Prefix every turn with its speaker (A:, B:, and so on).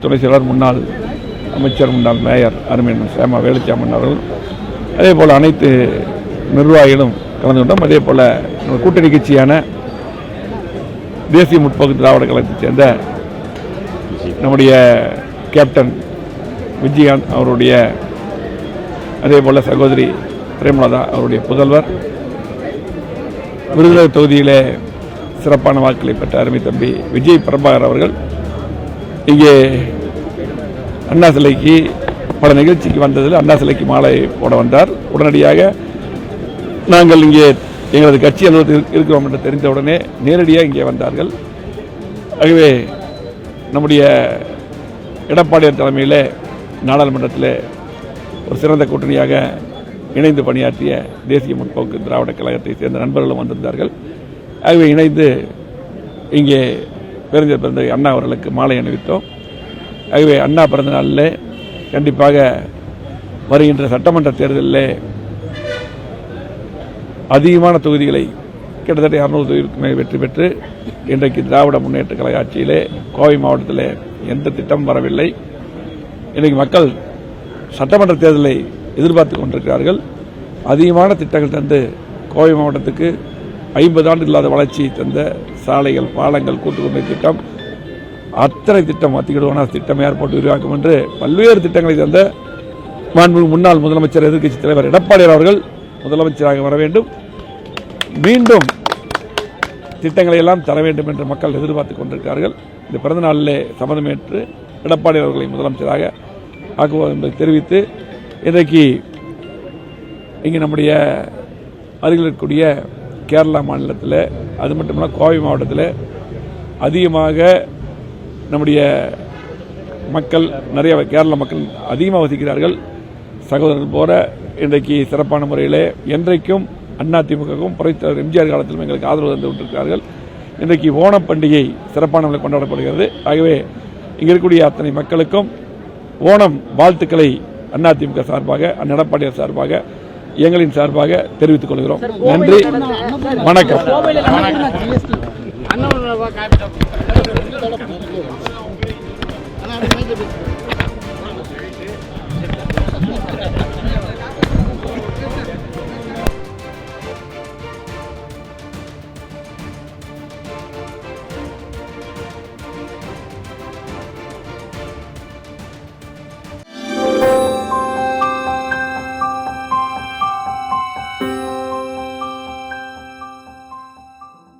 A: துணை செயலர், முன்னாள் அமைச்சர், முன்னாள் மேயர் அருமையன் சேமா வேலுச்சாமன் அவர்கள், அதே போல் அனைத்து நிர்வாகிகளும் கலந்து கொண்டோம். அதே போல் கூட்டணி கட்சியான தேசிய முற்போக்கு திராவிட கழகத்தைச் சேர்ந்த நம்முடைய கேப்டன் விஜயகாந்த் அவருடைய, அதே போல் சகோதரி பிரேமலதா அவருடைய புதல்வர், விருதுநகர் தொகுதியிலே சிறப்பான வாக்குகளை பெற்ற அருமை தம்பி விஜய் பிரபாகர் அவர்கள் இங்கே அண்ணா சிலைக்கு பல நிகழ்ச்சிக்கு வந்ததில் அண்ணா சிலைக்கு மாலை போட வந்தார். உடனடியாக நாங்கள் இங்கே எங்களது கட்சி அலுவலகத்தில் இருக்கிறோம் என்று தெரிந்தவுடனே நேரடியாக இங்கே வந்தார்கள். ஆகவே நம்முடைய எடப்பாடியார் தலைமையில் நாடாளுமன்றத்தில் ஒரு சிறந்த கூட்டணியாக இணைந்து பணியாற்றிய தேசிய முற்போக்கு திராவிட கழகத்தை சேர்ந்த நண்பர்களும் வந்திருந்தார்கள். ஆகவே இணைந்து இங்கே பெருஞ்சர் பிறந்த அண்ணா அவர்களுக்கு மாலை அணிவித்தோம். ஆகவே அண்ணா பிறந்த நாளில் கண்டிப்பாக வருகின்ற சட்டமன்ற தேர்தலில் அதிகமான தொகுதிகளை கிட்டத்தட்ட 200 தொகுதிக்கு மேல் வெற்றி பெற்று இன்றைக்கு திராவிட முன்னேற்ற கழக ஆட்சியிலே கோவை மாவட்டத்தில் எந்த திட்டம் வரவில்லை. இன்றைக்கு மக்கள் சட்டமன்ற தேர்தலை எதிர்பார்த்து கொண்டிருக்கிறார்கள். அதிகமான திட்டங்கள் தந்து கோவை மாவட்டத்துக்கு 50 ஆண்டு இல்லாத வளர்ச்சி தந்த சாலைகள், பாலங்கள், கூட்டுக்குடிநீர் திட்டம், அத்தனை திட்டம், அத்திகடுவான திட்டம், ஏர்போர்ட் விரிவாக்கம் என்று பல்வேறு திட்டங்களை தந்த மாண்புமிகு முன்னாள் முதலமைச்சர், எதிர்க்கட்சித் தலைவர் எடப்பாடியார் அவர்கள் முதலமைச்சராக வர வேண்டும், மீண்டும் திட்டங்களை எல்லாம் தர வேண்டும் என்று மக்கள் எதிர்பார்த்துக் கொண்டிருக்கிறார்கள். இந்த பிறந்த நாளிலே சபதமேற்று எடப்பாடியார் அவர்களை முதலமைச்சராக ஆக்குவோம் என்பதை தெரிவித்து, இன்றைக்கு இங்கே நம்முடைய அருகில் இருக்கக்கூடிய கேரளா மாநிலத்தில், அது மட்டுமல்ல கோவை மாவட்டத்தில் அதிகமாக நம்முடைய மக்கள், நிறைய கேரள மக்கள் அதிகமாக வசிக்கிறார்கள். சகோதரர்கள் போல இன்றைக்கு சிறப்பான முறையில் என்றைக்கும் அதிமுகவுக்கும் புரட்சித்தலைவர் எம்ஜிஆர் காலத்திலும் எங்களுக்கு ஆதரவு தந்து கொண்டிருக்கிறார்கள். இன்றைக்கு ஓணம் பண்டிகை சிறப்பான முறையில் கொண்டாடப்படுகிறது. ஆகவே இங்கே இருக்கக்கூடிய அத்தனை மக்களுக்கும் ஓணம் வாழ்த்துக்களை அதிமுக சார்பாக, எடப்பாடியார் சார்பாக, எங்களின் சார்பாக தெரிவித்துக் கொள்கிறோம். நன்றி, வணக்கம்.